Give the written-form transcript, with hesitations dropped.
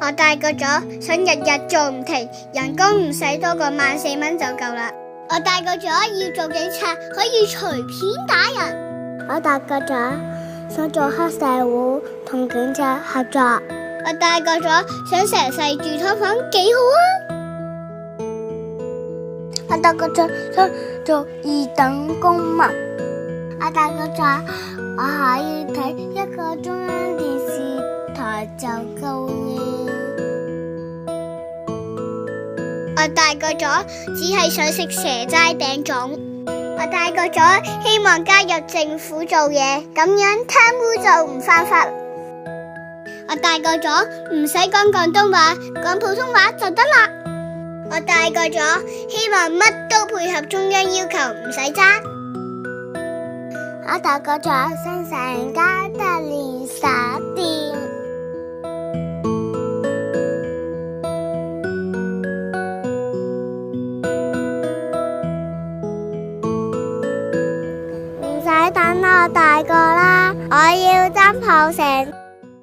我大個咗，想日日做唔停，人工唔使多過14,000蚊就夠啦。我大個咗要做警察，可以隨便打人。我大個咗，想做黑社會同警察合作。我大個咗，想成世住劏房，幾好啊！我大個咗，想做二等公民。我大個咗，我可以睇一個中央電視台就夠了。我大個咗，只係想食蛇齋餅糭。我大個咗，希望加入政府做嘢，咁樣貪污就唔犯法。我大個咗，唔使講廣東話，講普通話就得啦。我大個咗，希望乜都配合中央要求，唔使爭。我大個咗，想成家得連鎖店。唔使等我大個啦，我要真抱成